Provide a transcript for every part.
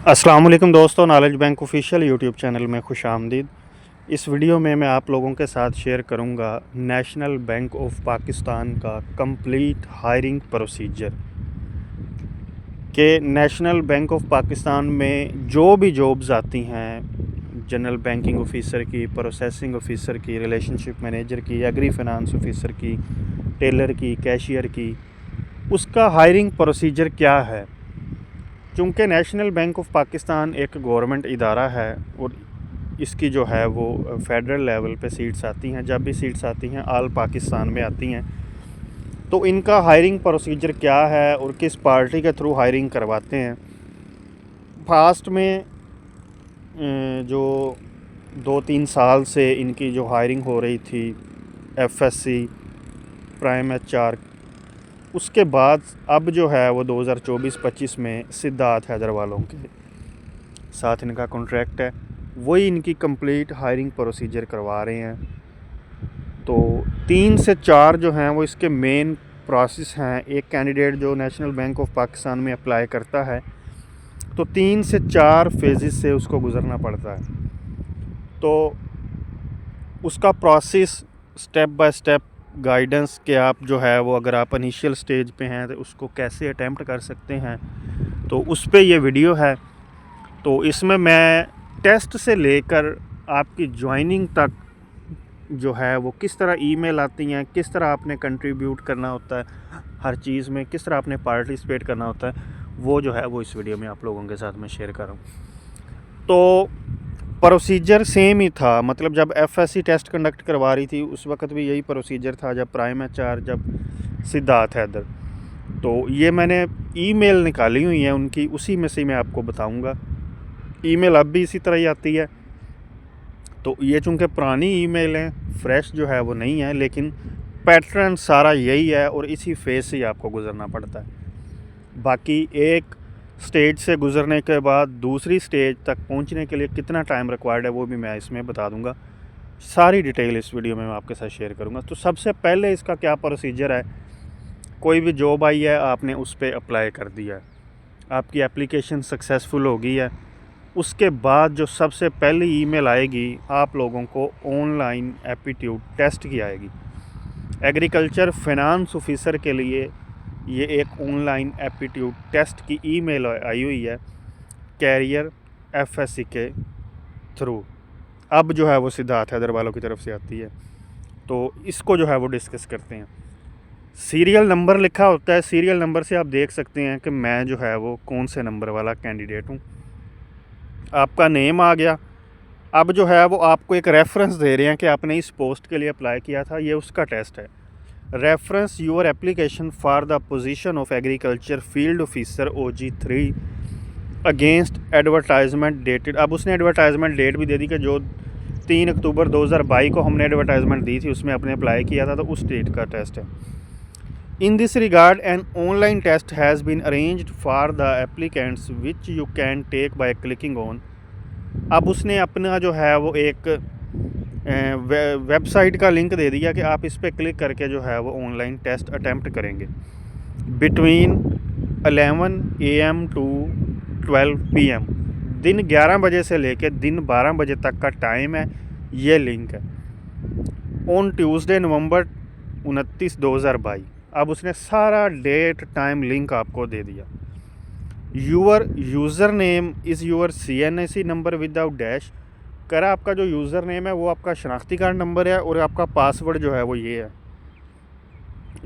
अस्सलाम वालेकुम दोस्तों, knowledge bank official YouTube channel में खुश आमदीद। इस वीडियो में मैं आप लोगों के साथ शेयर करूंगा नेशनल बैंक ऑफ पाकिस्तान का कंप्लीट हायरिंग प्रोसीजर कि नेशनल बैंक ऑफ पाकिस्तान में जो भी जॉब्स आती हैं, जनरल बैंकिंग ऑफिसर की, प्रोसेसिंग ऑफिसर की, रिलेशनशिप मैनेजर की, एग्री फाइनेंस ऑफिसर की, टेलर की, कैशियर की, उसका हायरिंग प्रोसीजर क्या है। चूँकि नेशनल बैंक ऑफ पाकिस्तान एक गवर्नमेंट इदारा है और इसकी जो है वो फेडरल लेवल पे सीट्स आती हैं, जब भी सीट्स आती हैं ऑल पाकिस्तान में आती हैं, तो इनका हायरिंग प्रोसीजर क्या है और किस पार्टी के थ्रू हायरिंग करवाते हैं। फास्ट में जो 2-3 साल से इनकी जो हायरिंग हो रही थी एफएससी, प्राइम एचआर, उसके बाद अब जो है वो 2024-25 में सिद्धार्थ हैदर वालों के साथ इनका कॉन्ट्रैक्ट है, वही इनकी कंप्लीट हायरिंग प्रोसीजर करवा रहे हैं। तो 3 से 4 जो हैं वो इसके मेन प्रोसेस हैं। एक कैंडिडेट जो नेशनल बैंक ऑफ पाकिस्तान में अप्लाई करता है तो 3 से 4 फेजेस से उसको गुज़रना पड़ता है। तो उसका process step by step guidance के आप जो है वो अगर आप इनिशियल स्टेज पे हैं तो उसको कैसे अटैम्प्ट कर सकते हैं, तो उस पे ये वीडियो है। तो इसमें मैं टेस्ट से लेकर आपकी ज्वाइनिंग तक जो है वो किस तरह ईमेल आती हैं, किस तरह आपने कंट्रीब्यूट करना होता है, हर चीज़ में किस तरह आपने पार्टिसिपेट करना होता है, वो जो है वो इस वीडियो में आप लोगों के साथ मैं शेयर कर रहा हूँ। तो प्रोसीजर सेम ही था, मतलब जब एफएससी टेस्ट कंडक्ट करवा रही थी उस वक्त भी यही प्रोसीजर था, जब प्राइम एचआर, जब सिद्धार्थ हैदर। तो ये मैंने ईमेल निकाली हुई है उनकी, उसी में से मैं आपको बताऊंगा। ईमेल अब भी इसी तरह ही आती है। तो ये चूँकि पुरानी ईमेल है, फ्रेश जो है वो नहीं है, लेकिन पैटर्न सारा यही है और इसी फेज से ही आपको गुजरना पड़ता है। बाकी एक स्टेज से गुज़रने के बाद दूसरी स्टेज तक पहुंचने के लिए कितना टाइम रिक्वायर्ड है वो भी मैं इसमें बता दूंगा। सारी डिटेल इस वीडियो में मैं आपके साथ शेयर करूंगा। तो सबसे पहले इसका क्या प्रोसीजर है, कोई भी जॉब आई है, आपने उस पर अप्लाई कर दिया है, आपकी एप्लीकेशन सक्सेसफुल हो गई है, उसके बाद जो सबसे पहली ईमेल आएगी आप लोगों को ऑनलाइन एप्टीट्यूड टेस्ट की आएगी। एग्रीकल्चर फाइनेंस ऑफिसर के लिए ये एक ऑनलाइन एप्टीट्यूड टेस्ट की ईमेल आई हुई है कैरियर एफएससी के थ्रू। अब जो है वो सिद्धार्थ हैदर वालों की तरफ से आती है, तो इसको जो है वो डिस्कस करते हैं। सीरियल नंबर लिखा होता है, सीरियल नंबर से आप देख सकते हैं कि मैं जो है वो कौन से नंबर वाला कैंडिडेट हूँ। आपका नेम आ गया। अब जो है वो आपको एक रेफरेंस दे रहे हैं कि आपने इस पोस्ट के लिए अप्लाई किया था, ये उसका टेस्ट है। Reference your application for the position of agriculture field officer OG3 against advertisement dated. अब उसने एडवर्टाइजमेंट डेट भी दे दी कि जो 3 अक्टूबर 2022 को हमने एडवर्टाइजमेंट दी थी उसमें आपने अप्लाई किया था, तो उस डेट का टेस्ट है। In this regard an online test has been arranged for the applicants which you can take by clicking on. अब उसने अपना जो है वो एक वेबसाइट का लिंक दे दिया कि आप इस पर क्लिक करके जो है वो ऑनलाइन टेस्ट अटैम्प्ट करेंगे। बिटवीन 11 AM टू 12 PM, दिन 11 बजे से लेकर दिन 12 बजे तक का टाइम है, ये लिंक है। ऑन ट्यूसडे नवंबर 29, 2022। अब उसने सारा डेट टाइम लिंक आपको दे दिया। Your username is your CNAC number without dash. कह रहा आपका जो यूज़र नेम है वो आपका शनाख्ती कार्ड नंबर है और आपका पासवर्ड जो है वो ये है।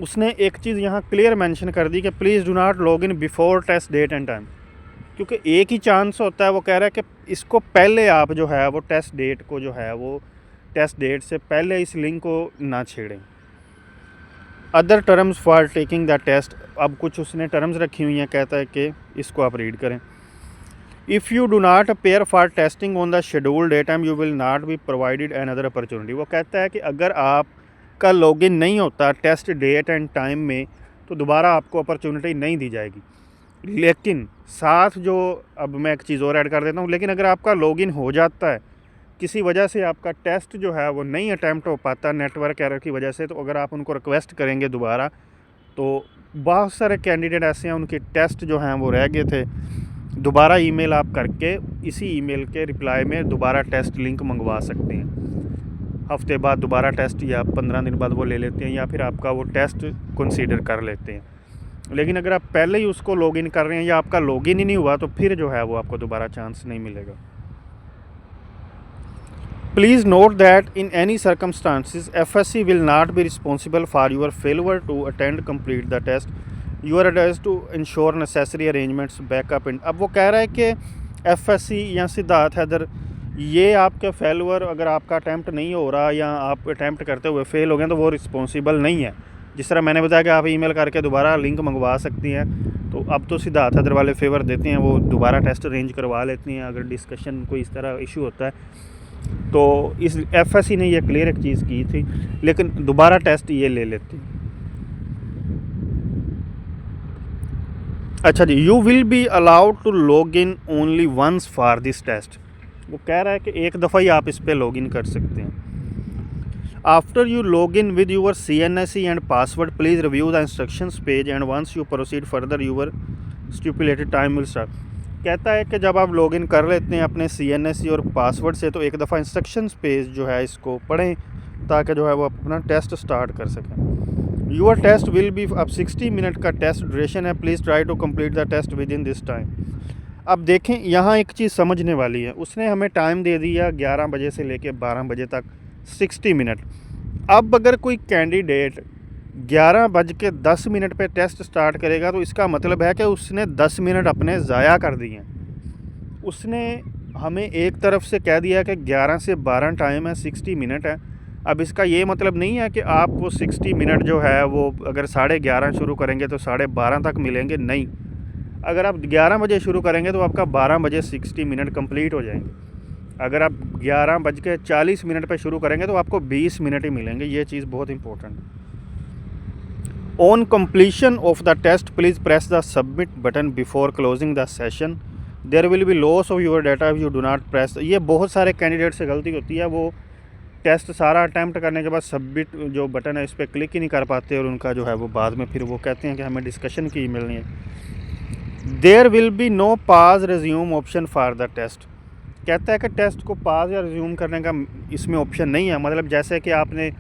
उसने एक चीज़ यहाँ क्लियर मेंशन कर दी कि please do not log in before test date and time, क्योंकि एक ही चांस होता है। वो कह रहा है कि इसको पहले आप जो है वो टेस्ट डेट को जो है वो टेस्ट डेट से पहले इस लिंक को ना छेड़ें। Other terms for taking the test, अब कुछ उसने टर्म्स रखी हुई हैं, कहता है कि इसको आप रीड करें। If you do not appear for testing on the schedule day time you will not be provided another opportunity. वो कहता है कि अगर आपका लॉगिन नहीं होता टेस्ट डेट एंड टाइम में तो दोबारा आपको अपॉर्चुनिटी नहीं दी जाएगी। लेकिन साथ जो, अब मैं एक चीज़ और ऐड कर देता हूँ, लेकिन अगर आपका लॉगिन हो जाता है, किसी वजह से आपका टेस्ट जो है वो नहीं अटैम्प्ट हो पाता नेटवर्क एरर की वजह से, तो अगर आप उनको रिक्वेस्ट करेंगे दोबारा, तो बहुत सारे कैंडिडेट ऐसे हैं उनके टेस्ट जो हैं वो रह गए थे दोबारा ईमेल आप करके इसी ईमेल के रिप्लाई में दोबारा टेस्ट लिंक मंगवा सकते हैं। हफ्ते बाद दोबारा टेस्ट या 15 दिन बाद वो ले लेते हैं, या फिर आपका वो टेस्ट कंसीडर कर लेते हैं। लेकिन अगर आप पहले ही उसको लॉगिन कर रहे हैं या आपका लॉगिन ही नहीं हुआ तो फिर जो है वो आपको दोबारा चांस नहीं मिलेगा। Please note that in any circumstances FSC will not be responsible for your failure to attend complete the test, you are advised to ensure necessary arrangements backup and. अब वो कह रहा है कि FSC या सिद्धार्थ हैदर ये आपके फेलियर, अगर आपका अटैम्प्ट नहीं हो रहा या आप अटैम्प्ट करते हुए फेल हो गए तो वो रिस्पॉन्सिबल नहीं है। जिस तरह मैंने बताया कि आप ईमेल करके दोबारा लिंक मंगवा सकती हैं, तो अब तो सिद्धार्थ हैदर वाले फेवर देते हैं, वो दोबारा टेस्ट अरेंज करवा लेती हैं अगर डिस्कशन कोई इस तरह इशू होता है। तो इस FSC ने ये क्लियर एक चीज़ की थी, लेकिन दोबारा टेस्ट ये ले लेती। अच्छा जी, you will be allowed to log in only once for this test. वो कह रहा है कि एक दफ़ा ही आप इस पर लॉग इन कर सकते हैं। After you log in with your CNSE and password please review the instructions page and once you proceed further your stipulated time will start. कहता है कि जब आप लॉगिन कर लेते हैं अपने CNSE और पासवर्ड से तो एक दफ़ा इंस्ट्रक्शंस पेज जो है इसको पढ़ें ताकि जो है वो अपना टेस्ट स्टार्ट कर सकें। यूर टेस्ट विल बी अब 60 मिनट का टेस्ट ड्यूरेशन है, please try to complete the test within this time. अब देखें यहाँ एक चीज़ समझने वाली है, उसने हमें टाइम दे दिया 11 बजे से लेकर 12 बजे तक 60 मिनट। अब अगर कोई कैंडिडेट 11:10 पे टेस्ट स्टार्ट करेगा तो इसका मतलब है कि उसने 10 मिनट अपने ज़ाया कर दिए हैं। उसने हमें एक तरफ से कह दिया कि 11 से 12 टाइम है, 60 मिनट है। अब इसका ये मतलब नहीं है कि आप वो 60 मिनट जो है वो अगर 11:30 शुरू करेंगे तो 12:30 तक मिलेंगे, नहीं। अगर आप 11 बजे शुरू करेंगे तो आपका 12 बजे 60 मिनट कंप्लीट हो जाएंगे। अगर आप 11:40 पे शुरू करेंगे तो आपको 20 मिनट ही मिलेंगे। ये चीज़ बहुत इंपॉर्टेंट है। On completion of the test please press the submit button before closing the session, there will be loss of your data if you do not press। ये बहुत सारे कैंडिडेट से गलती होती है, वो टेस्ट सारा अटैम्प्ट करने के बाद सबमिट जो बटन है इस पर क्लिक ही नहीं कर पाते और उनका जो है वो बाद में फिर वो कहते हैं कि हमें डिस्कशन की ईमेल नहीं है। There will be no pause resume option for the test. कहता है कि टेस्ट को पाज या रिज्यूम करने का इसमें ऑप्शन नहीं है। मतलब जैसे कि आपने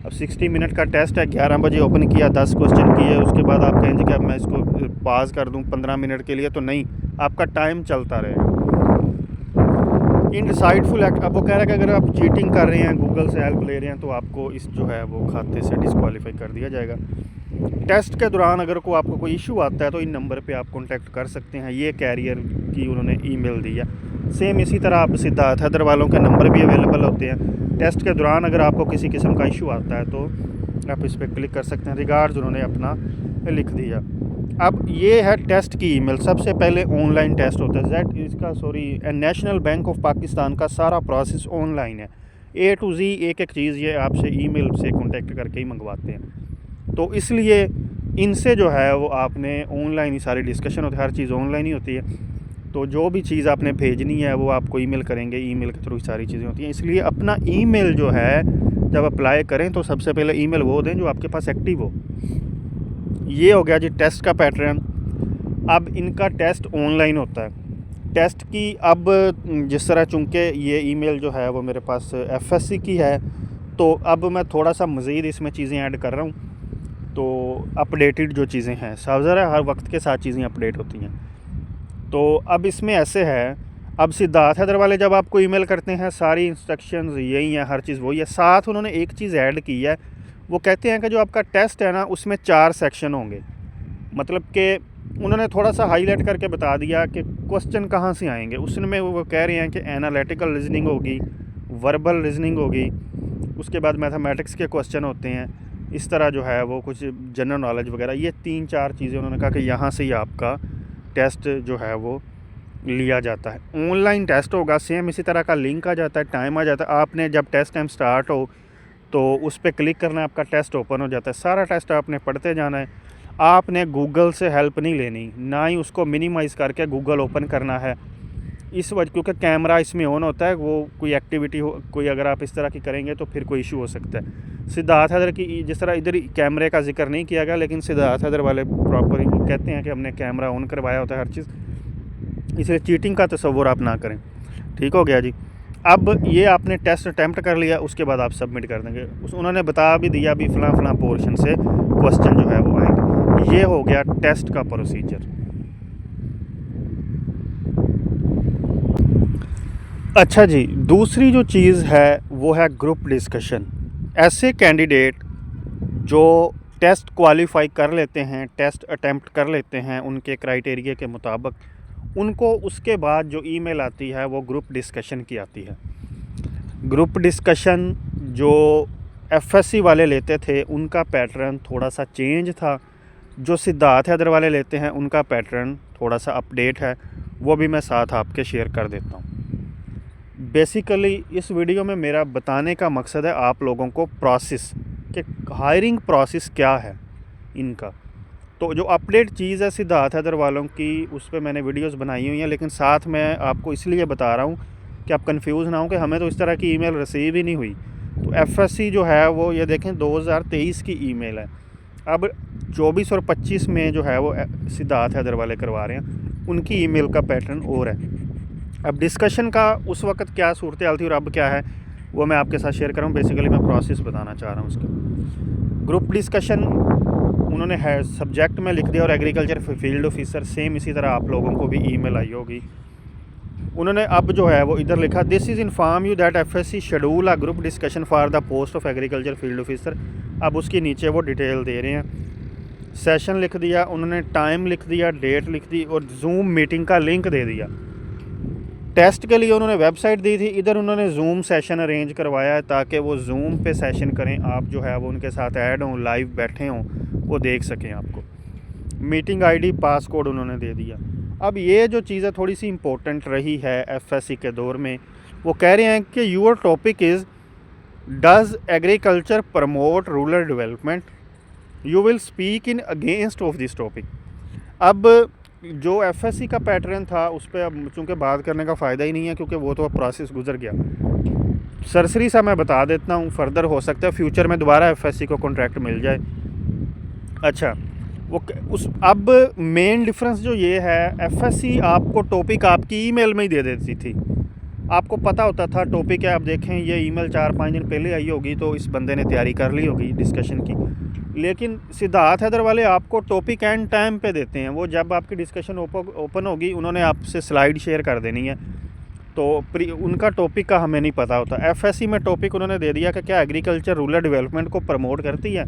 अब 60 मिनट का टेस्ट है, 11 बजे ओपन किया, 10 क्वेश्चन किए, उसके बाद आप कहेंगे कि अब मैं इसको पास कर दूं 15 मिनट के लिए, तो नहीं, आपका टाइम चलता रहेगा। इनसाइटफुल एक्ट, अब वो कह रहा है कि अगर आप चीटिंग कर रहे हैं, गूगल से हेल्प ले रहे हैं, तो आपको इस जो है वो खाते से डिस्क्वालीफाई कर दिया जाएगा। टेस्ट के दौरान अगर आपको कोई इशू आता है तो इन नंबर पे आप कांटेक्ट कर सकते हैं। ये कैरियर की उन्होंने ईमेल दी है। सेम इसी तरह आप सिद्धार्थ हैदर वालों के नंबर भी अवेलेबल होते हैं। टेस्ट के दौरान अगर आपको किसी किस्म का इशू आता है तो आप इस पर क्लिक कर सकते हैं। रिगार्ड्स उन्होंने अपना लिख दिया। अब ये है टेस्ट की ईमेल। सबसे पहले ऑनलाइन टेस्ट होता है। नेशनल बैंक ऑफ पाकिस्तान का सारा प्रोसेस ऑनलाइन है, A to Z एक चीज़ ये आपसे ईमेल से कांटेक्ट करके ही मंगवाते हैं। तो इसलिए इनसे जो है वो आपने ऑनलाइन ही सारी डिस्कशन होती है, हर चीज़ ऑनलाइन ही होती है। तो जो भी चीज़ आपने भेजनी है वो आपको ईमेल करेंगे, ईमेल के थ्रू सारी चीज़ें होती हैं। इसलिए अपना ईमेल जो है जब अप्लाई करें तो सबसे पहले ईमेल वो दें जो आपके पास एक्टिव हो। ये हो गया जी टेस्ट का पैटर्न। अब इनका टेस्ट ऑनलाइन होता है। टेस्ट की अब जिस तरह चूँकि ये ईमेल जो है वो मेरे पास FSC की है, तो अब मैं थोड़ा सा मज़ीद इसमें चीज़ें ऐड कर रहा हूँ। तो अपडेटेड जो चीज़ें हैं, ज़ाहिर है हर वक्त के साथ चीज़ें अपडेट होती हैं। तो अब इसमें ऐसे है, अब सिद्धार्थ हैदर वाले जब आपको ईमेल करते हैं सारी इंस्ट्रक्शंस यही हैं, हर चीज़ वही है। साथ उन्होंने एक चीज़ ऐड की है, वो कहते हैं कि जो आपका टेस्ट है ना उसमें 4 सेक्शन होंगे। मतलब कि उन्होंने थोड़ा सा हाईलाइट करके बता दिया कि क्वेश्चन कहाँ से आएंगे। उसमें वो कह रहे हैं कि एनालिटिकल रीजनिंग होगी, वर्बल रीजनिंग होगी, उसके बाद मैथमेटिक्स के क्वेश्चन होते हैं, इस तरह जो है वो कुछ जनरल नॉलेज वगैरह, ये 3-4 चीज़ें उन्होंने कहा कि यहाँ से ही आपका टेस्ट जो है वो लिया जाता है। ऑनलाइन टेस्ट होगा, सेम इसी तरह का लिंक आ जाता है, टाइम आ जाता है। आपने जब टेस्ट टाइम स्टार्ट हो तो उस पर क्लिक करना है, आपका टेस्ट ओपन हो जाता है। सारा टेस्ट आपने पढ़ते जाना है। आपने गूगल से हेल्प नहीं लेनी, ना ही उसको मिनिमाइज़ करके गूगल ओपन करना है। इस वजह क्योंकि कैमरा इसमें ऑन होता है, वो कोई एक्टिविटी हो, कोई अगर आप इस तरह की करेंगे तो फिर कोई इशू हो सकता है। सिद्धार्थ हैदर की जिस तरह इधर कैमरे का जिक्र नहीं किया गया, लेकिन सिद्धार्थ हैदर वाले प्रॉपर कहते हैं कि हमने कैमरा ऑन करवाया होता है हर चीज़। इसलिए चीटिंग का तसव्वुर आप ना करें। ठीक हो गया जी। अब ये आपने टेस्ट अटैम्प्ट कर लिया, उसके बाद आप सबमिट कर देंगे। उन्होंने बता भी दिया भी फ़लाँ फ़लाँ पोर्शन से क्वेश्चन जो है वो आएंगे। ये हो गया टेस्ट का प्रोसीजर। अच्छा जी, दूसरी जो चीज़ है वो है ग्रुप डिस्कशन। ऐसे कैंडिडेट जो टेस्ट क्वालिफाई कर लेते हैं, टेस्ट अटैम्प्ट कर लेते हैं उनके क्राइटेरिया के मुताबिक, उनको उसके बाद जो ईमेल आती है वो ग्रुप डिस्कशन की आती है। ग्रुप डिस्कशन जो एफएससी वाले लेते थे उनका पैटर्न थोड़ा सा चेंज था, जो सिद्धार्थ हैदर वाले लेते हैं उनका पैटर्न थोड़ा सा अपडेट है, वो भी मैं साथ आपके शेयर कर देता हूँ। बेसिकली इस वीडियो में मेरा बताने का मकसद है आप लोगों को प्रोसेस कि हायरिंग प्रोसेस क्या है इनका। तो जो अपडेट चीज़ है सिद्धार्थ हैदर वालों की, उस पर मैंने वीडियोस बनाई हुई हैं, लेकिन साथ में आपको इसलिए बता रहा हूँ कि आप कंफ्यूज ना हो कि हमें तो इस तरह की ईमेल रिसीव ही नहीं हुई। तो एफएससी जो है वो ये देखें 2023 की ईमेल है। अब 24 और 25 में जो है वो सिद्धार्थ हैदर वाले करवा रहे हैं, उनकी ईमेल का पैटर्न और है। अब डिस्कशन का उस वक्त क्या सूरत हाल थी और अब क्या है वो मैं आपके साथ शेयर कर रहा हूँ। बेसिकली मैं प्रोसेस बताना चाह रहा हूँ उसका। ग्रुप डिस्कशन उन्होंने है सब्जेक्ट में लिख दिया और एग्रीकल्चर फील्ड ऑफिसर, सेम इसी तरह आप लोगों को भी ईमेल आई होगी। उन्होंने अब जो है वो इधर लिखा, this is inform you that FSc schedule a group discussion for the post of agriculture field officer. अब उसके नीचे वो डिटेल दे रहे हैं। सेशन लिख दिया उन्होंने, टाइम लिख दिया, डेट लिख दी और जूम मीटिंग का लिंक दे दिया। टेस्ट के लिए उन्होंने वेबसाइट दी थी, इधर उन्होंने जूम सेशन अरेंज करवाया है ताकि वो जूम पे सेशन करें, आप जो है वो उनके साथ ऐड हों, लाइव बैठे हों, वो देख सकें आपको। मीटिंग आईडी पास कोड उन्होंने दे दिया। अब ये जो चीज़ें थोड़ी सी इम्पोर्टेंट रही है एफएससी के दौर में, वो कह रहे हैं कि your topic is does agriculture promote rural development, you will speak in against of this topic. अब जो एफएससी का पैटर्न था उस पर अब चूँकि बात करने का फ़ायदा ही नहीं है क्योंकि वो तो अब प्रोसेस गुजर गया। सरसरी सा मैं बता देता हूँ, फर्दर हो सकता है फ्यूचर में दोबारा एफएससी को कॉन्ट्रैक्ट मिल जाए। अच्छा, वो उस अब मेन डिफरेंस जो ये है, एफएससी आपको टॉपिक आपकी ईमेल में ही दे देती थी, आपको पता होता था टॉपिक है। आप देखें ये ईमेल 4-5 दिन पहले आई होगी तो इस बंदे ने तैयारी कर ली होगी डिस्कशन की। लेकिन सिद्धार्थ हैदर वाले आपको टॉपिक एंड टाइम पे देते हैं, वो जब आपकी डिस्कशन ओपन होगी उन्होंने आपसे स्लाइड शेयर कर देनी है, तो उनका टॉपिक का हमें नहीं पता होता। एफएससी में टॉपिक उन्होंने दे दिया कि क्या एग्रीकल्चर रूरल डेवलपमेंट को प्रमोट करती है,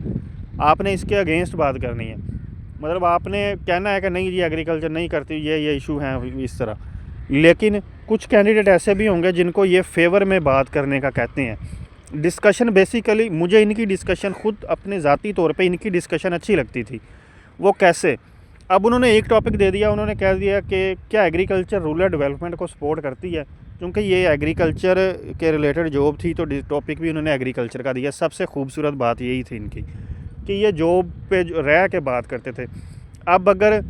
आपने इसके अगेंस्ट बात करनी है। मतलब आपने कहना है कि नहीं जी एग्रीकल्चर नहीं करती, ये इशू हैं इस तरह। लेकिन कुछ कैंडिडेट ऐसे भी होंगे जिनको ये फेवर में बात करने का कहते हैं। डिस्कशन बेसिकली मुझे इनकी डिस्कशन खुद अपने ज़ाती तौर पे इनकी डिस्कशन अच्छी लगती थी। वो कैसे, अब उन्होंने एक टॉपिक दे दिया, उन्होंने कह दिया कि क्या एग्रीकल्चर रूरल डेवलपमेंट को सपोर्ट करती है। क्योंकि ये एग्रीकल्चर के रिलेटेड जॉब थी तो टॉपिक भी उन्होंने एग्रीकल्चर का दिया। सबसे खूबसूरत बात यही थी इनकी कि ये जॉब पे रह के बात करते थे। अब अगर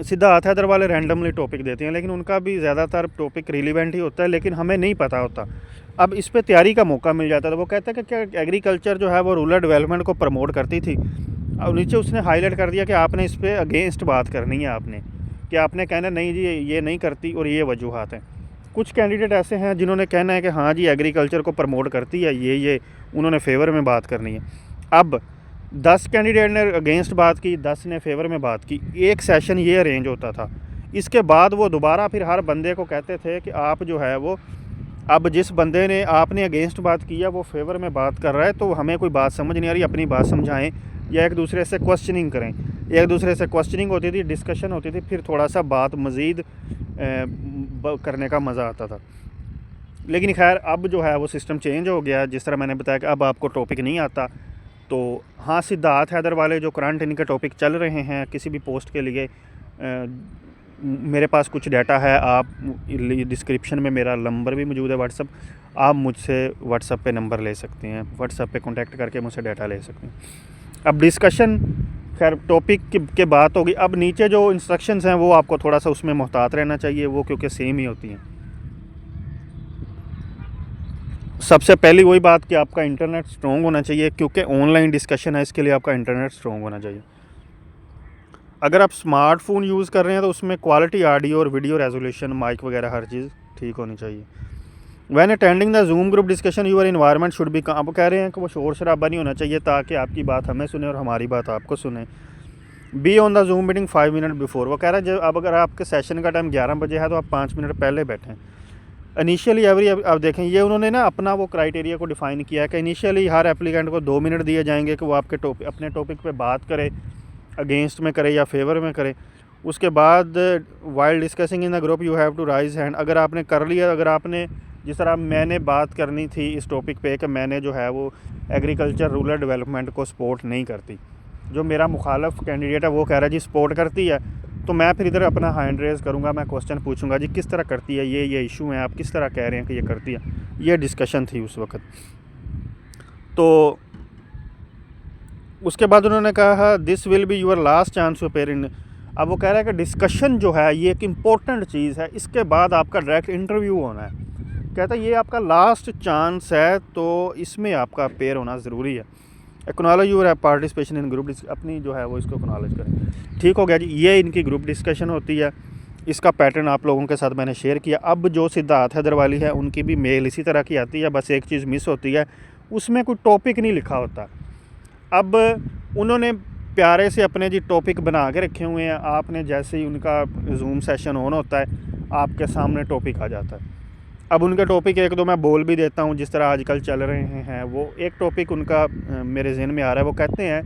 सिद्धार्थ हैदर वाले रैंडमली टॉपिक देते हैं, लेकिन उनका भी ज़्यादातर टॉपिक रिलीवेंट ही होता है, लेकिन हमें नहीं पता होता। अब इस पे तैयारी का मौका मिल जाता था। वो कहते हैं कि क्या एग्रीकल्चर जो है वो रूरल डेवलपमेंट को प्रमोट करती थी, और नीचे उसने हाईलाइट कर दिया कि आपने इस पर अगेंस्ट बात करनी है, आपने कि आपने कहना नहीं जी ये नहीं करती और ये वजूहात हैं। कुछ कैंडिडेट ऐसे हैं जिन्होंने कहना है कि हाँ जी एग्रीकल्चर को प्रमोट करती है, ये उन्होंने फेवर में बात करनी है। अब 10 कैंडिडेट ने अगेंस्ट बात की, 10 ने फेवर में बात की, एक सेशन ये अरेंज होता था। इसके बाद वो दोबारा फिर हर बंदे को कहते थे कि आप जो है वो, अब जिस बंदे ने आपने अगेंस्ट बात किया वो फेवर में बात कर रहा है, तो हमें कोई बात समझ नहीं आ रही, अपनी बात समझाएं या एक दूसरे से क्वेश्चनिंग करें। एक दूसरे से क्वेश्चनिंग होती थी, डिस्कशन होती थी, फिर थोड़ा सा बात मज़ीद करने का मज़ा आता था। लेकिन खैर अब जो है वो सिस्टम चेंज हो गया। जिस तरह मैंने बताया कि अब आपको टॉपिक नहीं आता। तो हाँ, सिद्धार्थ हैदर वाले जो करंट इनके टॉपिक चल रहे हैं किसी भी पोस्ट के लिए, मेरे पास कुछ डाटा है, आप डिस्क्रिप्शन में मेरा नंबर भी मौजूद है व्हाट्सअप, आप मुझसे व्हाट्सअप पे नंबर ले सकते हैं, व्हाट्सअप पे कांटेक्ट करके मुझसे डाटा ले सकते हैं। अब डिस्कशन खैर टॉपिक के बात होगी। अब नीचे जो इंस्ट्रक्शंस हैं वो आपको थोड़ा सा उसमें मोहतात रहना चाहिए, वो क्योंकि सेम ही होती हैं। सबसे पहली वही बात कि आपका इंटरनेट स्ट्रॉन्ग होना चाहिए, क्योंकि ऑनलाइन डिस्कशन है, इसके लिए आपका इंटरनेट स्ट्रॉन्ग होना चाहिए। अगर आप स्मार्टफोन यूज़ कर रहे हैं तो उसमें क्वालिटी ऑडियो और वीडियो रेजोल्यूशन, माइक वगैरह हर चीज़ ठीक होनी चाहिए। When attending the Zoom group discussion your environment should be, आप कह रहे हैं कि वो शोर शराबा नहीं होना चाहिए ताकि आपकी बात हमें सुने और हमारी बात आपको सुने। Be on the zoom meeting 5 minute before, वो कह रहा है जब अब अगर आपके सेशन का टाइम 11 बजे है तो आप 5 मिनट पहले बैठें। इनिशियली एवरी, अब देखें ये उन्होंने ना अपना वो क्राइटेरिया को डिफ़ाइन किया है कि इनिशियली हर एप्लीकेंट को 2 मिनट दिए जाएंगे कि वो आपके अपने टॉपिक पे बात करे, अगेंस्ट में करे या फेवर में करे। उसके बाद while discussing in the group you have to raise hand, अगर आपने कर लिया, अगर आपने जिस तरह मैंने बात करनी थी इस टॉपिक पे कि मैंने जो है वो एग्रीकल्चर रूरल डेवलपमेंट को सपोर्ट नहीं करती, जो मेरा मुखालफ कैंडिडेट है वो कह रहा है जी सपोर्ट करती है, तो मैं फिर इधर अपना हैंड रेज करूँगा, मैं क्वेश्चन पूछूंगा जी किस तरह करती है, ये इशू है, आप किस तरह कह रहे हैं कि ये करती है। ये डिस्कशन थी उस वक्त। तो उसके बाद उन्होंने कहा this will be your last chance to appear in, अब वो कह रहा है कि डिस्कशन जो है ये एक इम्पोर्टेंट चीज़ है, इसके बाद आपका डायरेक्ट इंटरव्यू होना है। कहता है ये आपका लास्ट चांस है तो इसमें आपका अपेयर होना ज़रूरी है। Acknowledge your participation in group, अपनी जो है वो इसको एक्नॉलेज करें। ठीक हो गया जी, ये इनकी ग्रुप डिस्कशन होती है। इसका पैटर्न आप लोगों के साथ मैंने शेयर किया। अब जो सिद्धार्थ हैदर वाली है उनकी भी मेल इसी तरह की आती है, बस एक चीज़ मिस होती है, उसमें कोई टॉपिक नहीं लिखा होता। अब उन्होंने प्यारे से अपने जी टॉपिक बना के रखे हुए हैं, आपने जैसे ही उनका जूम सेशन ऑन होता है आपके सामने टॉपिक आ जाता है। अब उनके टॉपिक एक दो मैं बोल भी देता हूँ जिस तरह आजकल चल रहे हैं। वो एक टॉपिक उनका मेरे जहन में आ रहा है, वो कहते हैं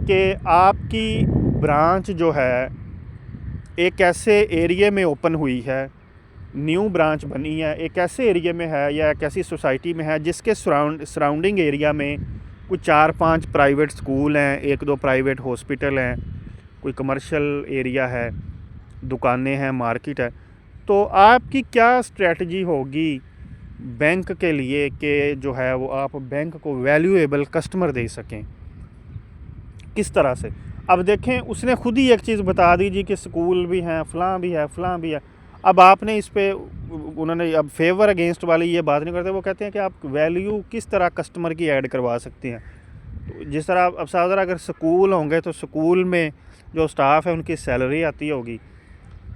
कि आपकी ब्रांच जो है एक ऐसे एरिया में ओपन हुई है, न्यू ब्रांच बनी है, एक ऐसे एरिया में है या एक ऐसी सोसाइटी में है जिसके सराउंडिंग एरिया में कुछ 4-5 प्राइवेट स्कूल हैं, 1-2 प्राइवेट हॉस्पिटल हैं, कोई कमर्शियल एरिया है, दुकानें हैं, मार्केट है। तो आपकी क्या स्ट्रेटजी होगी बैंक के लिए कि जो है वो आप बैंक को वैल्यूएबल कस्टमर दे सकें, किस तरह से। अब देखें उसने खुद ही एक चीज़ बता दी जी कि स्कूल भी हैं, फ़लाँ भी है, फ़लाँ भी है। अब आपने इस पे उन्होंने अब फेवर अगेंस्ट वाली ये बात नहीं करते, वो कहते हैं कि आप वैल्यू किस तरह कस्टमर की ऐड करवा सकते हैं। तो जिस तरह अब साधारण अगर स्कूल होंगे तो स्कूल में जो स्टाफ है उनकी सैलरी आती होगी,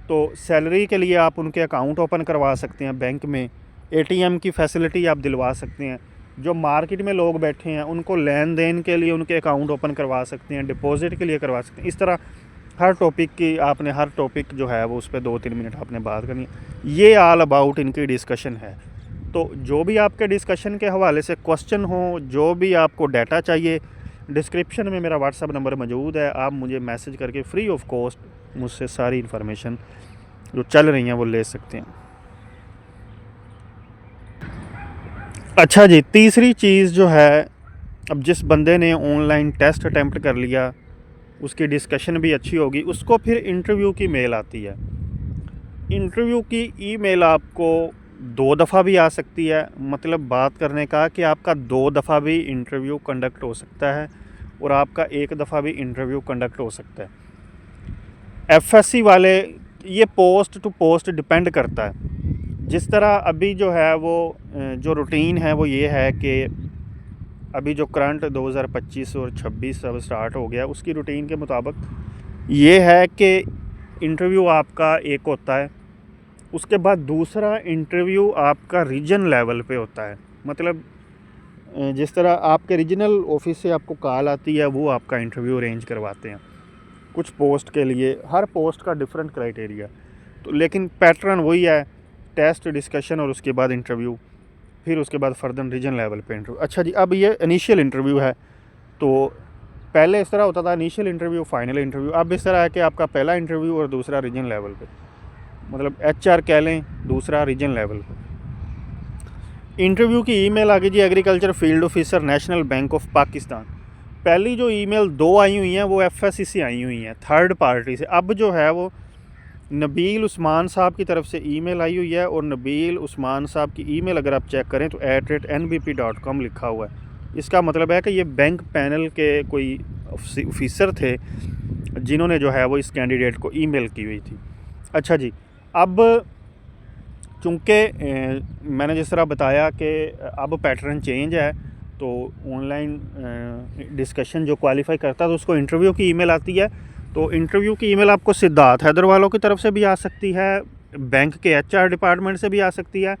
तो सैलरी के लिए आप उनके अकाउंट ओपन करवा सकते हैं बैंक में, एटीएम की फैसिलिटी आप दिलवा सकते हैं। जो मार्केट में लोग बैठे हैं उनको लेन देन के लिए उनके अकाउंट ओपन करवा सकते हैं, डिपॉजिट के लिए करवा सकते हैं। इस तरह हर टॉपिक की आपने हर टॉपिक जो है वो उस पर 2-3 मिनट आपने बात करनी है। ये ऑल अबाउट इनकी डिस्कशन है। तो जो भी आपके डिस्कशन के हवाले से क्वेश्चन हो, जो भी आपको डाटा चाहिए, डिस्क्रिप्शन में मेरा व्हाट्सअप नंबर मौजूद है, आप मुझे मैसेज करके फ्री ऑफ कॉस्ट मुझसे सारी इन्फॉर्मेशन जो चल रही हैं वो ले सकते हैं। अच्छा जी, तीसरी चीज़ जो है, अब जिस बंदे ने ऑनलाइन टेस्ट अटैम्प्ट कर लिया उसकी डिस्कशन भी अच्छी होगी, उसको फिर इंटरव्यू की मेल आती है। इंटरव्यू की ईमेल आपको 2 दफ़ा भी आ सकती है, मतलब बात करने का कि आपका 2 दफ़ा भी इंटरव्यू कंडक्ट हो सकता है और आपका 1 दफ़ा भी इंटरव्यू कंडक्ट हो सकता है। एफएससी वाले ये पोस्ट टू पोस्ट डिपेंड करता है। जिस तरह अभी जो है वो जो रूटीन है वो ये है कि अभी जो करंट 2025 और 26 अब स्टार्ट हो गया, उसकी रूटीन के मुताबिक ये है कि इंटरव्यू आपका एक होता है, उसके बाद दूसरा इंटरव्यू आपका रीजन लेवल पे होता है। मतलब जिस तरह आपके रीजनल ऑफिस से आपको कॉल आती है वो आपका इंटरव्यू अरेंज करवाते हैं कुछ पोस्ट के लिए, हर पोस्ट का डिफरेंट क्राइटेरिया। तो लेकिन पैटर्न वही है, टेस्ट, डिस्कशन और उसके बाद इंटरव्यू, फिर उसके बाद फर्दर रीजन लेवल पे इंटरव्यू। अच्छा जी, अब ये इनिशियल इंटरव्यू है। तो पहले इस तरह होता था इनिशियल इंटरव्यू, फाइनल इंटरव्यू। अब इस तरह है कि आपका पहला इंटरव्यू और दूसरा रीजन लेवल पे, मतलब HR कह लें, दूसरा रीजन लेवल पे। इंटरव्यू की ईमेल आ गई जी, agriculture field officer, national bank of Pakistan. पहली जो ईमेल 2 आई हुई हैं वो FSC से आई हुई हैं, थर्ड पार्टी से। अब जो है वो नबील उस्मान साहब की तरफ से ईमेल आई हुई है, और नबील उस्मान साहब की ईमेल अगर आप चेक करें तो @nbp.com लिखा हुआ है। इसका मतलब है कि ये बैंक पैनल के कोई ऑफिसर थे जिन्होंने जो है वो इस कैंडिडेट को ईमेल की हुई थी। अच्छा जी, अब चूँकि मैंने जिस तरह बताया कि अब पैटर्न चेंज है, तो ऑनलाइन डिस्कशन जो क्वालिफाई करता है तो उसको इंटरव्यू की ईमेल आती है। तो इंटरव्यू की ईमेल आपको सिद्धार्थ हैदर वालों की तरफ से भी आ सकती है, बैंक के एचआर डिपार्टमेंट से भी आ सकती है,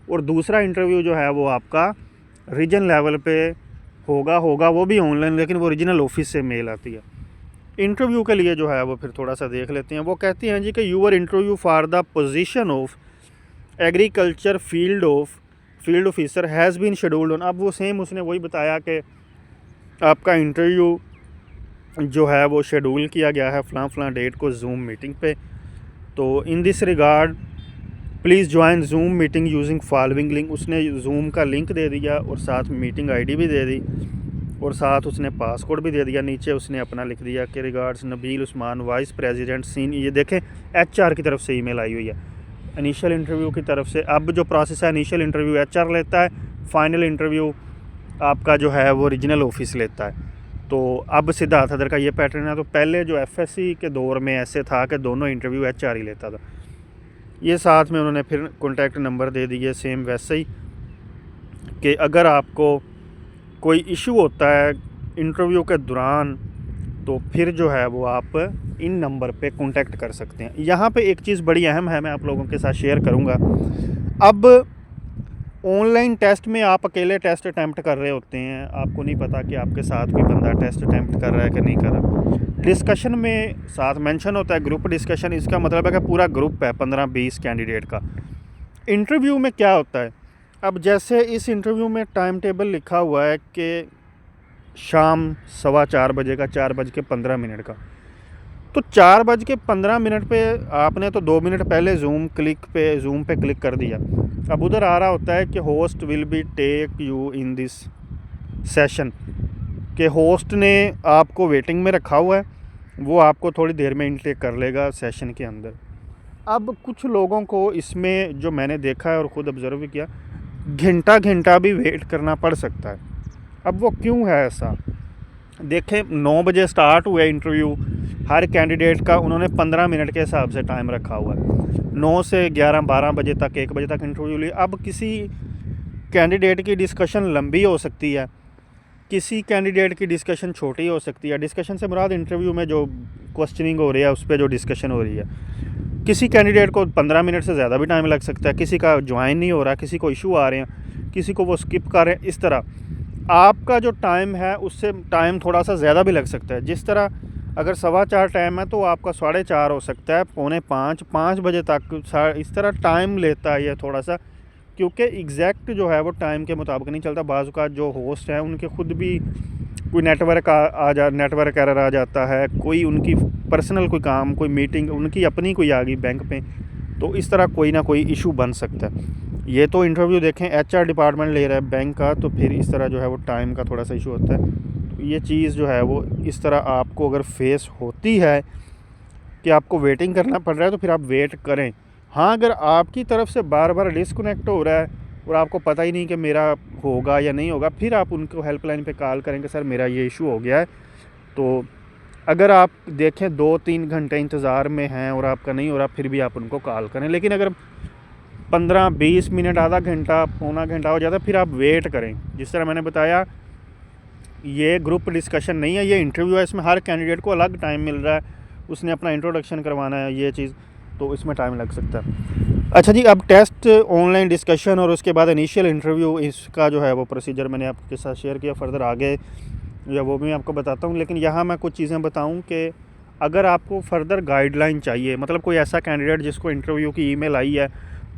और दूसरा इंटरव्यू जो है वो आपका रीजन लेवल पे होगा वो भी ऑनलाइन, लेकिन वो रीजनल ऑफिस से मेल आती है। इंटरव्यू के लिए जो है वो फिर थोड़ा सा देख लेते हैं। वो कहती हैं जी कि your interview for the position of agriculture field officer has been scheduled on. अब वो सेम उसने वही बताया कि आपका इंटरव्यू जो है वो शेड्यूल किया गया है फ़लाँ डेट को जूम मीटिंग पे। तो इन this regard please join zoom meeting using following link. उसने जूम का लिंक दे दिया और साथ मीटिंग आईडी भी दे दी और साथ उसने पासकोड भी दे दिया। नीचे उसने अपना लिख दिया कि regards Nabeel Usman vice president सीन। ये देखें एचआर की तरफ से ईमेल आई हुई है इनिशियल इंटरव्यू की तरफ से। अब जो प्रोसेस है, इनिशियल इंटरव्यू एचआर लेता है, फाइनल इंटरव्यू आपका जो है वो रीजनल ऑफिस लेता है। तो अब सिद्धार्थ हैदर का ये पैटर्न है। तो पहले जो एफएससी के दौर में ऐसे था कि दोनों इंटरव्यू एचआर ही लेता था। ये साथ में उन्होंने फिर कॉन्टैक्ट नंबर दे दिए सेम वैसे ही कि अगर आपको कोई इशू होता है इंटरव्यू के दौरान तो फिर जो है वो आप इन नंबर पे कांटेक्ट कर सकते हैं। यहाँ पे एक चीज़ बड़ी अहम है, मैं आप लोगों के साथ शेयर करूँगा। अब ऑनलाइन टेस्ट में आप अकेले टेस्ट अटैम्प्ट कर रहे होते हैं, आपको नहीं पता कि आपके साथ कोई बंदा टेस्ट अटैम्प्ट कर रहा है कि नहीं कर रहा। डिस्कशन में साथ मेंशन होता है ग्रुप डिस्कशन, इसका मतलब है कि पूरा ग्रुप है 15-20 कैंडिडेट का। इंटरव्यू में क्या होता है, अब जैसे इस इंटरव्यू में टाइम टेबल लिखा हुआ है कि शाम 4:15 बजे का, 4:15 का। तो 4:15 पे आपने तो 2 मिनट पहले जूम पे क्लिक कर दिया। अब उधर आ रहा होता है कि host will be take you in this session, कि होस्ट ने आपको वेटिंग में रखा हुआ है, वो आपको थोड़ी देर में इंटेक कर लेगा सेशन के अंदर। अब कुछ लोगों को इसमें जो मैंने देखा है और ख़ुद ऑब्ज़र्व भी किया, घंटा भी वेट करना पड़ सकता है। अब वो क्यों है ऐसा, देखें 9 बजे स्टार्ट हुआ इंटरव्यू, हर कैंडिडेट का उन्होंने 15 मिनट के हिसाब से टाइम रखा हुआ है। 9 से 11-12 बजे तक, 1 बजे तक इंटरव्यू ली। अब किसी कैंडिडेट की डिस्कशन लंबी हो सकती है, किसी कैंडिडेट की डिस्कशन छोटी हो सकती है। डिस्कशन से मुराद इंटरव्यू में जो क्वेश्चनिंग हो रही है उस पर जो डिस्कशन हो रही है। किसी कैंडिडेट को 15 मिनट से ज़्यादा भी टाइम लग सकता है, किसी का ज्वाइन नहीं हो रहा, किसी को इशू आ रहे हैं, किसी को वो स्किप कर रहे हैं। इस तरह आपका जो टाइम है उससे टाइम थोड़ा सा ज़्यादा भी लग सकता है। जिस तरह अगर 4:15 टाइम है तो आपका 4:30 हो सकता है, 4:45 बजे तक। इस तरह टाइम लेता है ये थोड़ा सा, क्योंकि एग्जैक्ट जो है वो टाइम के मुताबिक नहीं चलता। बाज़ औक़ात जो होस्ट हैं उनके ख़ुद भी कोई नेटवर्क एरर आ जाता है, कोई उनकी पर्सनल कोई काम, कोई मीटिंग उनकी अपनी कोई आ गई बैंक पे, तो इस तरह कोई ना कोई इशू बन सकता है। ये तो इंटरव्यू देखें एचआर डिपार्टमेंट ले रहा है बैंक का, तो फिर इस तरह जो है वो टाइम का थोड़ा सा इशू होता है। तो ये चीज़ जो है वो इस तरह आपको अगर फेस होती है कि आपको वेटिंग करना पड़ रहा है तो फिर आप वेट करें। हाँ, अगर आपकी तरफ से बार बार डिस्कनेक्ट हो रहा है और आपको पता ही नहीं कि मेरा होगा या नहीं होगा, फिर आप उनको हेल्पलाइन पे कॉल करेंगे, सर मेरा ये इशू हो गया है। तो अगर आप देखें 2-3 घंटे इंतज़ार में हैं और आपका नहीं हो रहा, फिर भी आप उनको कॉल करें। लेकिन अगर 15-20 मिनट, आधा घंटा, पौना घंटा हो जाता है, फिर आप वेट करें। जिस तरह मैंने बताया, ये ग्रुप डिस्कशन नहीं है, ये इंटरव्यू है। इसमें हर कैंडिडेट को अलग टाइम मिल रहा है, उसने अपना इंट्रोडक्शन करवाना है, ये चीज़, तो इसमें टाइम लग सकता है। अच्छा जी, अब टेस्ट, ऑनलाइन डिस्कशन और उसके बाद इनिशियल इंटरव्यू, इसका जो है वो प्रोसीजर मैंने आपके साथ शेयर किया। फर्दर आगे या वो भी आपको बताता हूँ, लेकिन यहाँ मैं कुछ चीज़ें बताऊँ कि अगर आपको फर्दर गाइडलाइन चाहिए, मतलब कोई ऐसा कैंडिडेट जिसको इंटरव्यू की ईमेल आई है,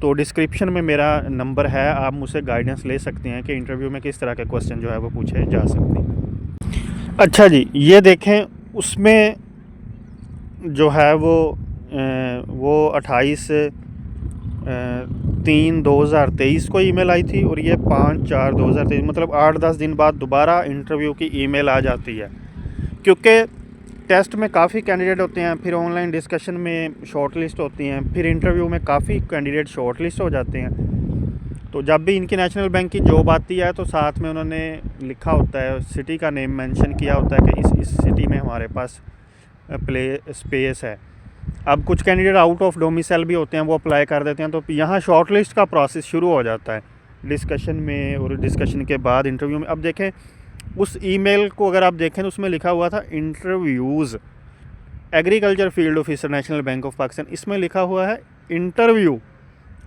तो डिस्क्रिप्शन में मेरा नंबर है, आप मुझसे गाइडेंस ले सकते हैं कि इंटरव्यू में किस तरह के क्वेश्चन जो है वो पूछे जा सकते हैं। अच्छा जी, ये देखें, उसमें जो है वो 28/3/2023 को ईमेल आई थी और ये 5/4/2023, मतलब 8-10 दिन बाद दोबारा इंटरव्यू की ईमेल आ जाती है। क्योंकि टेस्ट में काफ़ी कैंडिडेट होते हैं, फिर ऑनलाइन डिस्कशन में शॉर्ट लिस्ट होती हैं, फिर इंटरव्यू में काफ़ी कैंडिडेट शॉर्ट लिस्ट हो जाते हैं। तो जब भी इनकी नेशनल बैंक की जॉब आती है तो साथ में उन्होंने लिखा होता है, सिटी का नेम मेंशन किया होता है कि इस सिटी में हमारे पास प्ले स्पेस है। अब कुछ कैंडिडेट आउट ऑफ डोमिसाइल भी होते हैं, वो अप्लाई कर देते हैं, तो यहाँ शॉर्ट लिस्ट का प्रोसेस शुरू हो जाता है डिस्कशन में, और डिस्कशन के बाद इंटरव्यू में। अब देखें, उस ईमेल को अगर आप देखें तो उसमें लिखा हुआ था interviews, agriculture field officer national bank of Pakistan, इसमें लिखा हुआ है इंटरव्यू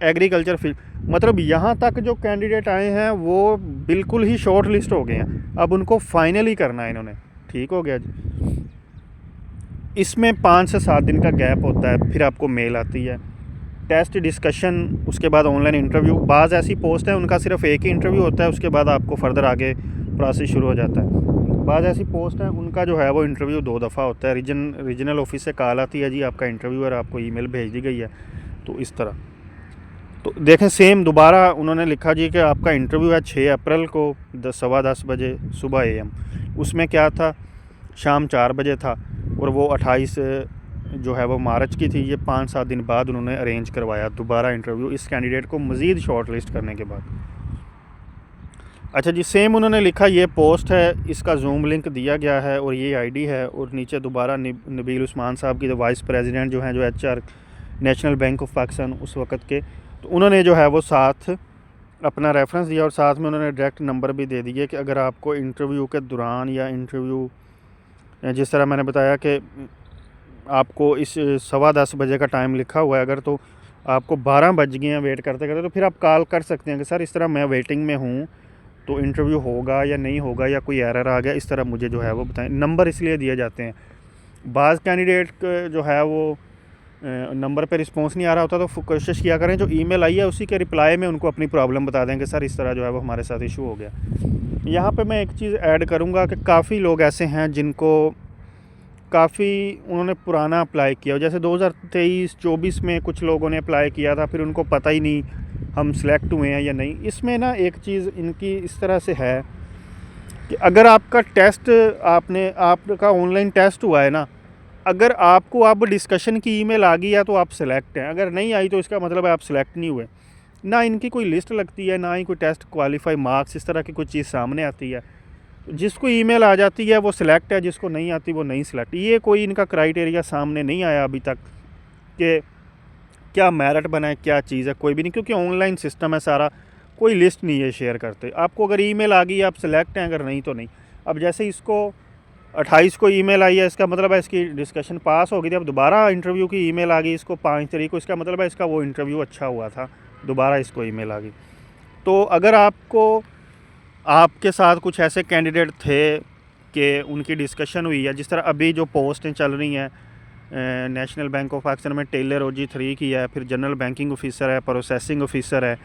एग्रीकल्चर फील्ड। मतलब यहाँ तक जो कैंडिडेट आए हैं वो बिल्कुल ही शॉर्ट लिस्ट हो गए हैं, अब उनको फाइनली करना है इन्होंने। ठीक हो गया जी। इसमें 5 से 7 दिन का गैप होता है, फिर आपको मेल आती है, टेस्ट डिस्कशन, उसके बाद ऑनलाइन इंटरव्यू। बाज़ ऐसी पोस्ट है उनका सिर्फ एक ही इंटरव्यू होता है, उसके बाद आपको फर्दर आगे प्रोसेस शुरू हो जाता है। बाज़ ऐसी पोस्ट है उनका जो है वो इंटरव्यू 2 दफ़ा होता है। रीजनल ऑफिस से कॉल आती है जी आपका इंटरव्यू और आपको ईमेल भेज दी गई है, तो इस तरह। तो देखें सेम दोबारा उन्होंने लिखा जी कि आपका इंटरव्यू है 6 अप्रैल को 10:15 बजे सुबह AM। उसमें क्या था, शाम 4 बजे था, और वो 28 जो है वो मार्च की थी। ये 5-7 दिन बाद उन्होंने अरेंज करवाया दोबारा इंटरव्यू इस कैंडिडेट को मज़ीद शॉर्ट लिस्ट करने के बाद। अच्छा जी, सेम उन्होंने लिखा ये पोस्ट है, इसका जूम लिंक दिया गया है और ये ID है, और नीचे दोबारा नबील उस्मान साहब की, जो वाइस प्रेसिडेंट जो हैं, जो HR national bank of Pakistan उस वक़्त के, तो उन्होंने जो है वो साथ अपना रेफरेंस दिया और साथ में उन्होंने डायरेक्ट नंबर भी दे दिए कि अगर आपको इंटरव्यू के दौरान या इंटरव्यू, जिस तरह मैंने बताया कि आपको इस 10:15 बजे का टाइम लिखा हुआ है, अगर तो आपको 12 बज गए हैं वेट करते करते, तो फिर आप कॉल कर सकते हैं कि सर इस तरह मैं वेटिंग में हूँ, तो इंटरव्यू होगा या नहीं होगा, या कोई एरर आ गया, इस तरह मुझे जो है वो बताएं। नंबर इसलिए दिए जाते हैं, बाज़ कैंडिडेट जो है वो नंबर पे रिस्पॉन्स नहीं आ रहा होता, तो कोशिश किया करें जो ईमेल आई है उसी के रिप्लाई में उनको अपनी प्रॉब्लम बता दें कि सर इस तरह जो है वो हमारे साथ इशू हो गया। यहाँ पे मैं एक चीज़ ऐड करूँगा कि काफ़ी लोग ऐसे हैं जिनको काफ़ी उन्होंने पुराना अप्लाई किया, जैसे 2023-24 में कुछ लोगों ने अप्लाई किया था, फिर उनको पता ही नहीं हम सिलेक्ट हुए हैं या नहीं। इसमें ना एक चीज़ इनकी इस तरह से है कि अगर आपका टेस्ट आपका ऑनलाइन टेस्ट हुआ है ना, अगर आपको अब डिस्कशन की ईमेल आ गई है तो आप सिलेक्ट हैं, अगर नहीं आई तो इसका मतलब है आप सिलेक्ट नहीं हुए। ना इनकी कोई लिस्ट लगती है, ना ही कोई टेस्ट क्वालिफाई मार्क्स इस तरह की कोई चीज़ सामने आती है। जिसको ईमेल आ जाती है वो सिलेक्ट है, जिसको नहीं आती वो नहीं सिलेक्ट। ये कोई इनका क्राइटेरिया सामने नहीं आया अभी तक कि क्या मेरिट बनाए, क्या चीज़ है, कोई भी नहीं, क्योंकि ऑनलाइन सिस्टम है सारा, कोई लिस्ट नहीं है शेयर करते। आपको अगर ईमेल आ गई आप सिलेक्ट हैं, अगर नहीं तो नहीं। अब जैसे इसको 28 को ईमेल आई है, इसका मतलब है इसकी डिस्कशन पास हो गई थी, अब दोबारा इंटरव्यू की ईमेल आ गई इसको 5 तारीख को, इसका मतलब है इसका वो इंटरव्यू अच्छा हुआ था, दोबारा इसको ईमेल आ गई। तो अगर आपके साथ कुछ ऐसे कैंडिडेट थे कि उनकी डिस्कशन हुई है, जिस तरह अभी जो पोस्टें चल रही हैं नेशनल बैंक ऑफ पाकिस्तान में टेलर OG3 की है, फिर जनरल बैंकिंग ऑफिसर है, प्रोसेसिंग ऑफिसर है,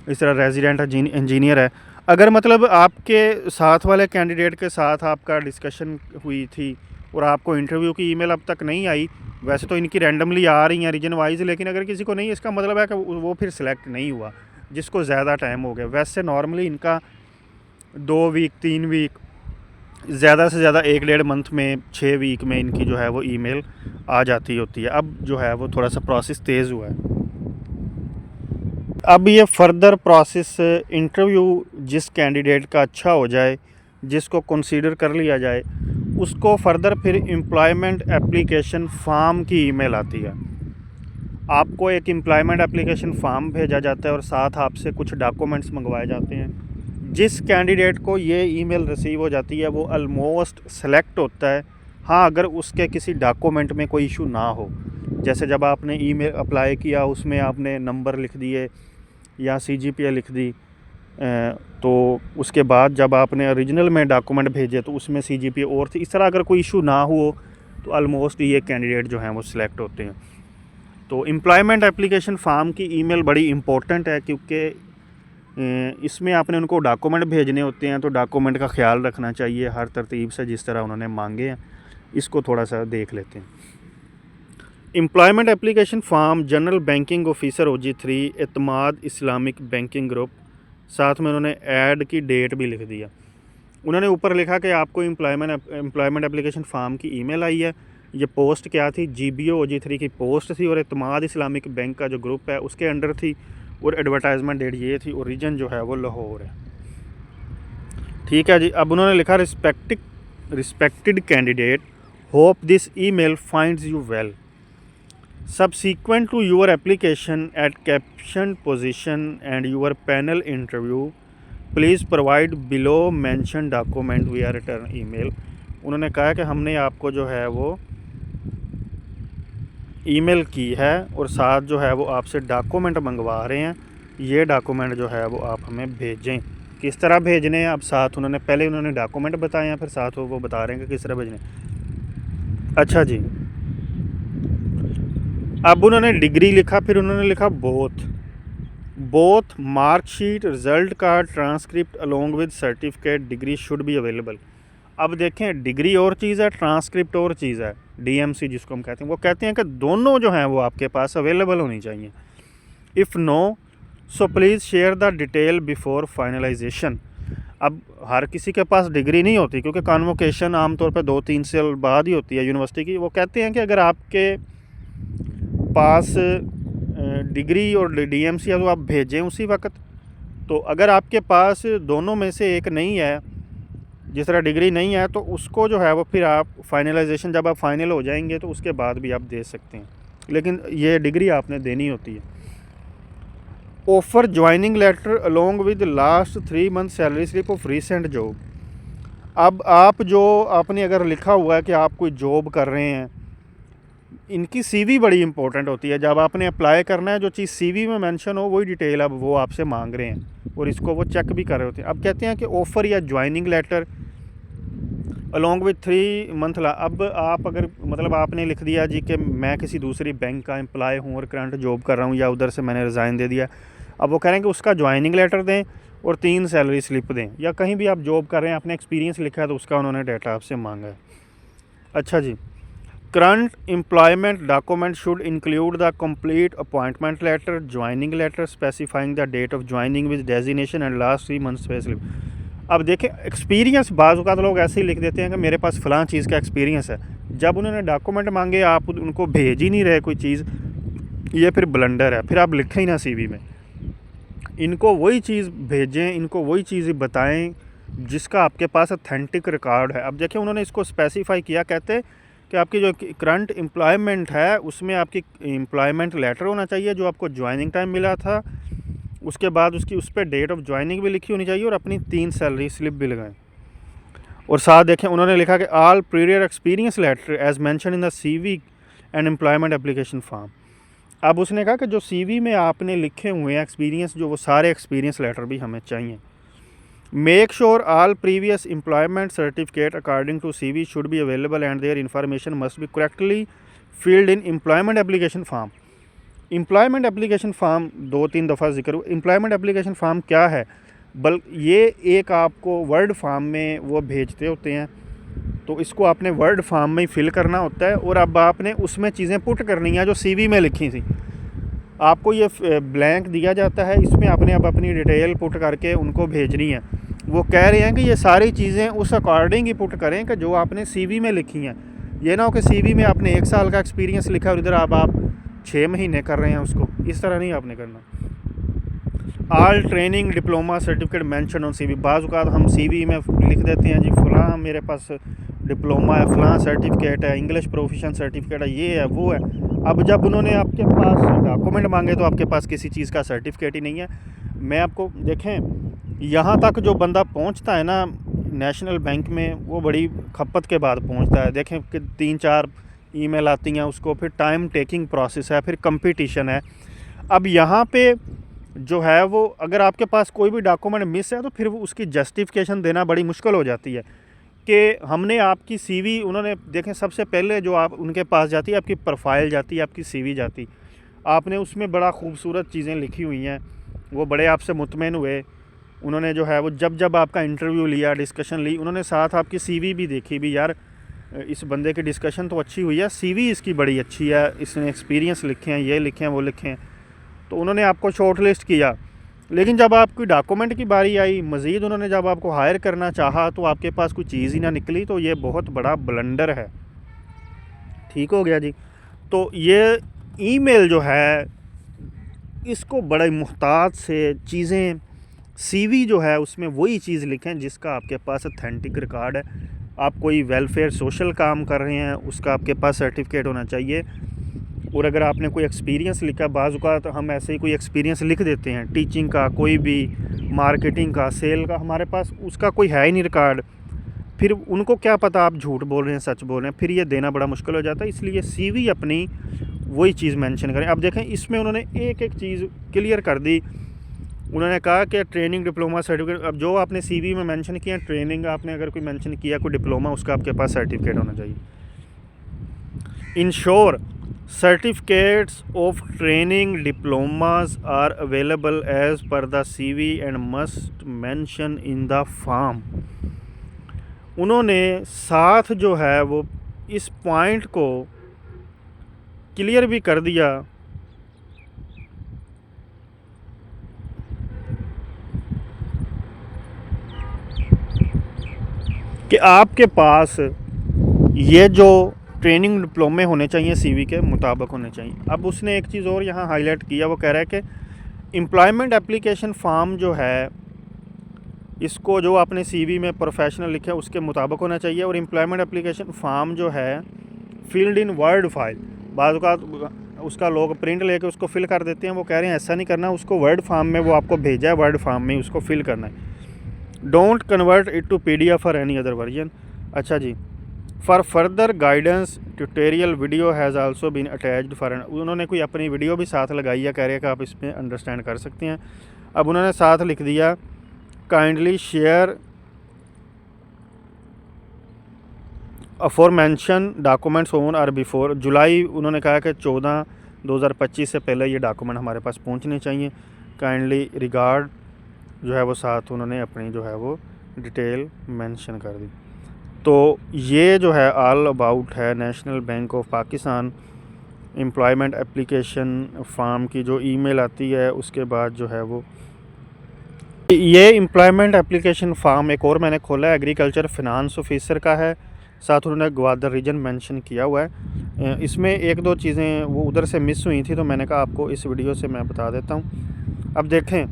इस तरह रेजिडेंट इंजीनियर है। अगर मतलब आपके साथ वाले कैंडिडेट के साथ आपका डिस्कशन हुई थी और आपको इंटरव्यू की ईमेल अब तक नहीं आई, वैसे तो इनकी रैंडमली आ रही हैं रीजन वाइज, लेकिन अगर किसी को नहीं, इसका मतलब है कि वो फिर सिलेक्ट नहीं हुआ, जिसको ज़्यादा टाइम हो गया। वैसे नॉर्मली इनका 2 वीक 3 वीक, ज़्यादा से ज़्यादा 1-1.5 मंथ में 6 वीक में इनकी जो है वो ईमेल आ जाती होती है। अब जो है वो थोड़ा सा प्रोसेस तेज़ हुआ है। अब ये फर्दर प्रोसेस इंटरव्यू जिस कैंडिडेट का अच्छा हो जाए, जिसको कंसीडर कर लिया जाए, उसको फर्दर फिर एम्प्लॉयमेंट एप्लीकेशन फ़ॉर्म की ईमेल आती है। आपको एक एम्प्लॉयमेंट एप्लीकेशन फ़ॉर्म भेजा जाता है और साथ आपसे कुछ डॉक्यूमेंट्स मंगवाए जाते हैं। जिस कैंडिडेट को ये ईमेल रिसीव हो जाती है वो ऑलमोस्ट सेलेक्ट होता है। हाँ, अगर उसके किसी डॉक्यूमेंट में कोई इशू ना हो, जैसे जब आपने ईमेल अप्लाई किया उसमें आपने नंबर लिख दिए या CGPA लिख दी, तो उसके बाद जब आपने ओरिजिनल में डॉक्यूमेंट भेजे तो उसमें CGPA और थी, इस तरह अगर कोई इशू ना हो तो ऑलमोस्ट ये कैंडिडेट जो हैं वो सिलेक्ट होते हैं। तो एम्प्लॉयमेंट एप्लीकेशन फ़ॉर्म की ईमेल बड़ी इम्पोर्टेंट है, क्योंकि इसमें आपने उनको डॉक्यूमेंट भेजने होते हैं, तो डॉक्यूमेंट का ख्याल रखना चाहिए हर तरतीब से जिस तरह उन्होंने मांगे हैं। इसको थोड़ा सा देख लेते हैं। Employment application form general banking officer OG3 एतमाद इस्लामिक बैंकिंग ग्रुप, साथ में उन्होंने ऐड की डेट भी लिख दिया। उन्होंने ऊपर लिखा कि आपको एम्प्लॉयमेंट एप्लीकेशन फ़ॉर्म की ईमेल आई है। ये पोस्ट क्या थी, GBO OG3 की पोस्ट थी और एतमाद इस्लामिक बैंक का जो ग्रुप है उसके अंडर थी, और एडवर्टाइजमेंट डेट ये थी, और रीजन जो है वो लाहौर है। ठीक है जी। अब उन्होंने लिखा respected candidate, hope this email finds you well. Subsequent to your application at captioned position and your panel interview, please provide below mentioned document via return email। उन्होंने कहा कि हमने आपको जो है वो ईमेल की है और साथ जो है वो आपसे डॉक्यूमेंट मंगवा रहे हैं। ये डॉक्यूमेंट जो है वो आप हमें भेजें। किस तरह भेजने हैं अब साथ उन्होंने डॉक्यूमेंट बताए हैं, फिर साथ वो बता रहे हैं कि किस तरह भेजने। अच्छा जी, अब उन्होंने डिग्री लिखा, फिर उन्होंने लिखा both marksheet, result card, transcript along with certificate degree should be available. अब देखें, डिग्री और चीज़ है, ट्रांसक्रिप्ट और चीज़ है, डीएमसी जिसको हम कहते हैं। वो कहते हैं कि दोनों जो हैं वो आपके पास अवेलेबल होनी चाहिए। If no so please share the detail before finalization. अब हर किसी के पास डिग्री नहीं होती, क्योंकि कॉन्वोकेशन आमतौर पर 2-3 साल बाद ही होती है यूनिवर्सिटी की। वो कहते हैं कि अगर आपके पास डिग्री और डीएमसी है तो आप भेजें उसी वक्त। तो अगर आपके पास दोनों में से एक नहीं है, जिस तरह डिग्री नहीं है, तो उसको जो है वो फिर आप फाइनलाइजेशन जब आप फाइनल हो जाएंगे तो उसके बाद भी आप दे सकते हैं, लेकिन ये डिग्री आपने देनी होती है। Offer joining letter along with last 3 month salary slip of recent job. अब आप जो आपने अगर लिखा हुआ है कि आप कोई जॉब कर रहे हैं, इनकी सीवी बड़ी इंपॉर्टेंट होती है। जब आपने अप्लाई करना है, जो चीज़ सीवी में मेंशन हो वही डिटेल अब वो आपसे मांग रहे हैं और इसको वो चेक भी कर रहे होते हैं। अब कहते हैं कि ऑफ़र या joining letter along with 3 month. अब आप अगर मतलब आपने लिख दिया जी कि मैं किसी दूसरी बैंक का एम्प्लॉय हूँ और करंट जॉब कर रहा हूँ, या उधर से मैंने रिज़ाइन दे दिया। अब वो कह रहे हैं कि उसका ज्वाइनिंग लेटर दें और 3 सैलरी स्लिप दें, या कहीं भी आप जॉब कर रहे हैं, अपने एक्सपीरियंस लिखा है तो उसका उन्होंने डाटा आपसे मांगा है। अच्छा जी, current employment document should include the complete appointment letter, joining letter specifying the date of joining with designation and last 3 months pay slip. अब देखें, एक्सपीरियंस बाज़ औक़ात लोग ऐसे ही लिख देते हैं कि मेरे पास फ़लाँ चीज़ का एक्सपीरियंस है। जब उन्होंने डॉक्यूमेंट मांगे, आप उनको भेज ही नहीं रहे कोई चीज़, ये फिर ब्लंडर है। फिर आप लिखें ही ना सीवी में। इनको वही चीज़ भेजें, इनको वही चीज़ बताएं जिसका आपके पास ऑथेंटिक रिकॉर्ड है। अब देखिए, उन्होंने इसको स्पेसिफाई किया, कहते कि आपकी जो करंट एम्प्लॉयमेंट है उसमें आपकी एम्प्लॉयमेंट लेटर होना चाहिए जो आपको ज्वाइनिंग टाइम मिला था, उसके बाद उसकी उस पर डेट ऑफ ज्वाइनिंग भी लिखी होनी चाहिए और अपनी 3 सैलरी स्लिप भी लगाएं। और साथ देखें, उन्होंने लिखा कि all previous experience letter as mention in the CV and employment application form. अब उसने कहा कि जो सीवी में आपने लिखे हुए हैं एक्सपीरियंस, जो वो सारे एक्सपीरियंस लेटर भी हमें चाहिए। Make sure all previous employment certificate according to CV should be available and their information must be correctly filled in employment application form. Employment application form 2-3 दफ़ा जिक्र। एम्प्लॉयमेंट एप्लीकेशन फ़ॉर्म क्या है? ये एक आपको वर्ड फॉर्म में वो भेजते होते हैं, तो इसको आपने वर्ड फॉर्म में ही फिल करना होता है और अब आपने उसमें चीज़ें पुट करनी है जो सीवी में लिखी थी। आपको ये ब्लैंक दिया जाता है, इसमें आपने अब अपनी डिटेल पुट करके उनको भेजनी है। वो कह रहे हैं कि ये सारी चीज़ें उस अकॉर्डिंग ही पुट करें कि जो आपने सीवी में लिखी हैं। ये ना हो कि सीवी में आपने 1 साल का एक्सपीरियंस लिखा और इधर आप 6 महीने कर रहे हैं उसको। इस तरह नहीं आपने करना। All training diploma certificate mention on CV. बाज़ औक़ात हम सीवी में लिख देते हैं जी फ़लाँ मेरे पास डिप्लोमा है, फ़लाँ सर्टिफिकेट है, इंग्लिश प्रोफिशन सर्टिफिकेट है, ये है वो है। अब जब उन्होंने आपके पास डॉक्यूमेंट मांगे तो आपके पास किसी चीज़ का सर्टिफिकेट ही नहीं है। मैं आपको देखें, यहाँ तक जो बंदा पहुँचता है ना नेशनल बैंक में, वो बड़ी खपत के बाद पहुँचता है। देखें कि 3-4 ईमेल आती हैं उसको, फिर टाइम टेकिंग प्रोसेस है, फिर कंपटीशन है। अब यहाँ पे जो है वो अगर आपके पास कोई भी डॉक्यूमेंट मिस है तो फिर वो उसकी जस्टिफिकेशन देना बड़ी मुश्किल हो जाती है कि हमने आपकी सीवी, उन्होंने देखें सबसे पहले जो आप उनके पास जाती है आपकी प्रोफाइल जाती है, आपकी सीवी जाती, आपने उसमें बड़ा खूबसूरत चीज़ें लिखी हुई हैं, वो बड़े आपसे मुतमईन हुए। उन्होंने जो है वो जब आपका इंटरव्यू लिया, डिस्कशन ली, उन्होंने साथ आपकी सीवी भी देखी भी, यार इस बंदे की डिस्कशन तो अच्छी हुई है, सीवी इसकी बड़ी अच्छी है, इसने एक्सपीरियंस लिखे हैं, ये लिखे हैं, वो लिखे हैं, तो उन्होंने आपको शॉर्ट लिस्ट किया। लेकिन जब आपकी डॉक्यूमेंट की बारी आई, मज़ीद उन्होंने जब आपको हायर करना चाहा तो आपके पास कोई चीज़ ही ना निकली, तो ये बहुत बड़ा ब्लंडर है। ठीक हो गया जी। तो ये ईमेल जो है इसको बड़े मुहतात से चीज़ें, सीवी जो है उसमें वही चीज़ लिखें जिसका आपके पास ऑथेंटिक रिकॉर्ड है। आप कोई वेलफेयर सोशल काम कर रहे हैं उसका आपके पास सर्टिफिकेट होना चाहिए। और अगर आपने कोई एक्सपीरियंस लिखा, बाज़ औक़ात हम ऐसे ही कोई एक्सपीरियंस लिख देते हैं टीचिंग का, कोई भी मार्केटिंग का, सेल का, हमारे पास उसका कोई है ही नहीं रिकॉर्ड, फिर उनको क्या पता आप झूठ बोल रहे हैं सच बोल रहे हैं, फिर ये देना बड़ा मुश्किल हो जाता है। इसलिए सीवी अपनी वही चीज़ मेंशन करें। अब देखें इसमें उन्होंने एक एक चीज़ क्लियर कर दी। उन्होंने कहा कि ट्रेनिंग डिप्लोमा सर्टिफिकेट, अब जो आपने सीवी में मेंशन किया ट्रेनिंग, आपने अगर कोई मेंशन किया कोई डिप्लोमा, उसका आपके पास सर्टिफिकेट होना चाहिए। Ensure certificates of training diplomas are available as per the CV and must mention in the form. उन्होंने साथ जो है वो इस पॉइंट को क्लियर भी कर दिया कि आपके पास ये जो ट्रेनिंग डिप्लोमे होने चाहिए सीवी के मुताबिक होने चाहिए। अब उसने एक चीज़ और यहाँ हाईलाइट किया, वो कह रहा है कि एम्प्लॉयमेंट एप्लीकेशन फॉर्म जो है इसको जो आपने सीवी में प्रोफेशनल लिखा है उसके मुताबिक होना चाहिए। और एम्प्लॉयमेंट एप्लीकेशन फॉर्म जो है फील्ड इन वर्ड फाइल, बाद का उसका लोग प्रिंट लेके उसको फिल कर देते हैं। वो कह रहे हैं ऐसा नहीं करना, उसको वर्ड फॉर्म में वो आपको भेजा है, वर्ड फॉर्म में उसको फिल करना है। Don't convert it to PDF और एनी अदर वर्जन। अच्छा जी, for further guidance tutorial video has also been attached for, उन्होंने कोई अपनी वीडियो भी साथ लगाई है, कह रहे हैं कि आप इसमें अंडरस्टैंड कर सकते हैं। अब उन्होंने साथ लिख दिया kindly share for mention documents on और बिफोर जुलाई। उन्होंने कहा कि 14/2025 से पहले ये डॉक्यूमेंट हमारे पास पहुंचने चाहिए। काइंडली रिगार्ड जो है वो साथ उन्होंने अपनी जो है वो डिटेल मेंशन कर दी। तो ये जो है ऑल अबाउट है national bank of Pakistan employment application form की जो ईमेल आती है, उसके बाद जो है वो ये एम्प्लॉयमेंट एप्लीकेशन फॉर्म एक और मैंने खोला है, एग्रीकल्चर फिनांस ऑफिसर का है, साथ उन्होंने ग्वादर रीजन मेंशन किया हुआ है। इसमें एक दो चीज़ें वो उधर से मिस हुई थी, तो मैंने कहा आपको इस वीडियो से मैं बता देता हूँ। अब देखें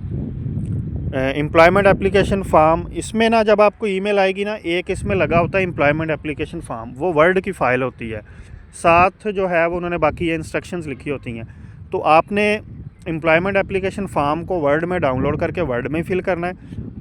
एम्प्लॉयमेंट एप्लीकेशन फॉर्म, इसमें ना जब आपको ईमेल आएगी ना, एक इसमें लगा होता है एम्प्लॉयमेंट एप्लीकेशन फॉर्म, वो वर्ड की फ़ाइल होती है, साथ जो है वो उन्होंने बाकी ये इंस्ट्रक्शंस लिखी होती हैं। तो आपने एम्प्लॉयमेंट एप्लीकेशन फॉर्म को वर्ड में डाउनलोड करके वर्ड में फिल करना है।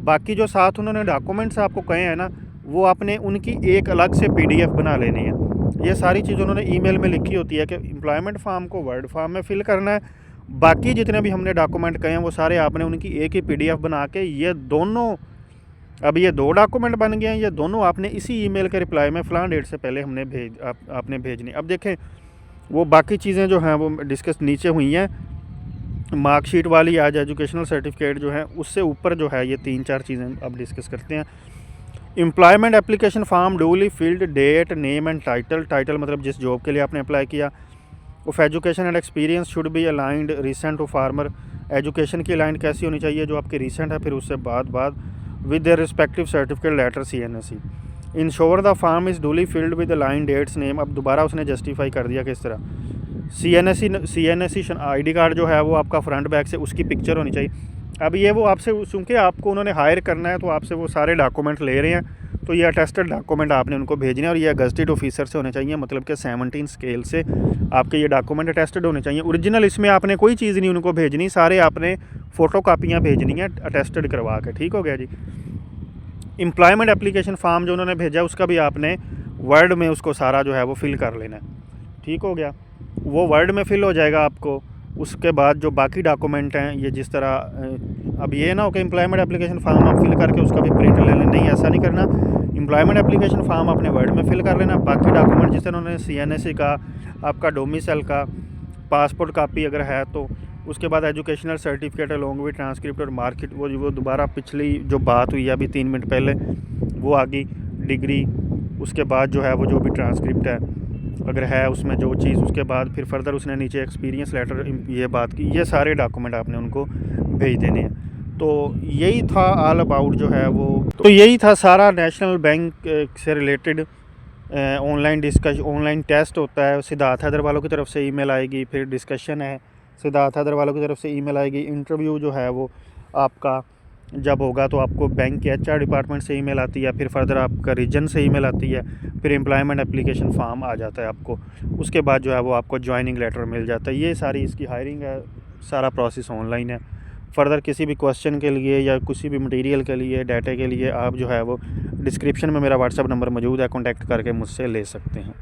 बाकी जो साथ उन्होंने डॉक्यूमेंट्स आपको कहे हैं ना, वो आपने उनकी एक अलग से PDF बना लेनी है। ये सारी चीज़ उन्होंने ईमेल में लिखी होती है कि एम्प्लॉयमेंट फॉर्म को वर्ड फॉर्म में फिल करना है। बाकी जितने भी हमने डॉक्यूमेंट कहे हैं वो सारे आपने उनकी एक ही PDF बना के, ये दोनों, अब ये 2 डॉक्यूमेंट बन गए हैं, ये दोनों आपने इसी ईमेल के रिप्लाई में फ़लाँ डेट से पहले हमने आपने भेजनी। अब देखें वो बाकी चीज़ें जो हैं वो डिस्कस नीचे हुई हैं, मार्कशीट वाली आज एजुकेशनल सर्टिफिकेट जो है उससे ऊपर जो है ये 3-4 चीज़ें अब डिस्कस करते हैं। Employment application form duly filled date name and title, title मतलब जिस जॉब के लिए आपने अप्लाई किया। Of education and experience should be aligned recent to former, education की अलाइंड कैसी होनी चाहिए, जो आपकी रिसेंट है, फिर उससे बाद with their respective certificate letter CNSE। Ensure the form is duly filled with aligned dates name, अब दोबारा उसने जस्टिफाई कर दिया किस तरह। CNSE ID कार्ड जो है वो आपका फ्रंट बैक से उसकी पिक्चर होनी चाहिए। अब ये वो आपसे, चूँकि आपको उन्होंने हायर करना है तो आपसे वो सारे डॉक्यूमेंट ले रहे हैं, तो ये अटेस्टेड डॉक्यूमेंट आपने उनको भेजने हैं और ये गज़टेड ऑफिसर से होने चाहिए, मतलब कि 17 स्केल से आपके ये डॉक्यूमेंट अटेस्टेड होने चाहिए। ओरिजिनल इसमें आपने कोई चीज़ नहीं उनको भेजनी, सारे आपने फ़ोटो कापियाँ भेजनी है अटेस्टेड करवा के। ठीक हो गया जी। एम्प्लॉयमेंट एप्लीकेशन फॉर्म जो उन्होंने भेजा उसका भी आपने वर्ड में उसको सारा जो है वो फिल कर लेना है। ठीक हो गया, वो वर्ड में फिल हो जाएगा आपको। उसके बाद जो बाकी डॉक्यूमेंट हैं ये जिस तरह, अब ये ना हो कि एम्प्लॉयमेंट एप्लीकेशन फॉर्म आप फिल करके उसका भी प्रिंट ले लें, नहीं ऐसा नहीं करना। एम्प्लॉयमेंट एप्लीकेशन फॉर्म अपने वर्ड में फिल कर लेना। बाकी डॉक्यूमेंट जिस तरह उन्होंने CNSE का, आपका डोमिसाइल का, पासपोर्ट कापी अगर है तो, उसके बाद educational certificate along with transcript और मार्केट, वो दोबारा पिछली जो बात हुई है अभी 3 मिनट पहले वो आ गई, डिग्री, उसके बाद जो है वो जो भी ट्रांसक्रिप्ट है अगर है उसमें जो चीज़, उसके बाद फिर फर्दर उसने नीचे एक्सपीरियंस लेटर ये बात की, ये सारे डॉक्यूमेंट आपने उनको भेज देने हैं। तो यही था ऑल अबाउट जो है वो, तो यही था सारा नेशनल बैंक से रिलेटेड। ऑनलाइन टेस्ट होता है, सिद्धार्थ हैदर वालों की तरफ से ईमेल आएगी, फिर डिस्कशन है, सिद्धार्थ हैदर वालों की तरफ से ईमेल आएगी, इंटरव्यू जो है वो आपका जब होगा तो आपको बैंक के HR डिपार्टमेंट से ईमेल आती है, फिर फर्दर आपका रीजन से ईमेल आती है, फिर एम्प्लॉयमेंट एप्लीकेशन फॉर्म आ जाता है आपको, उसके बाद जो है वो आपको ज्वाइनिंग लेटर मिल जाता है। ये सारी इसकी हायरिंग है, सारा प्रोसेस ऑनलाइन है। फर्दर किसी भी क्वेश्चन के लिए या किसी भी मटेरियल के लिए, डाटा के लिए आप जो है वो डिस्क्रिप्शन में मेरा WhatsApp नंबर मौजूद है, कॉन्टैक्ट करके मुझसे ले सकते हैं।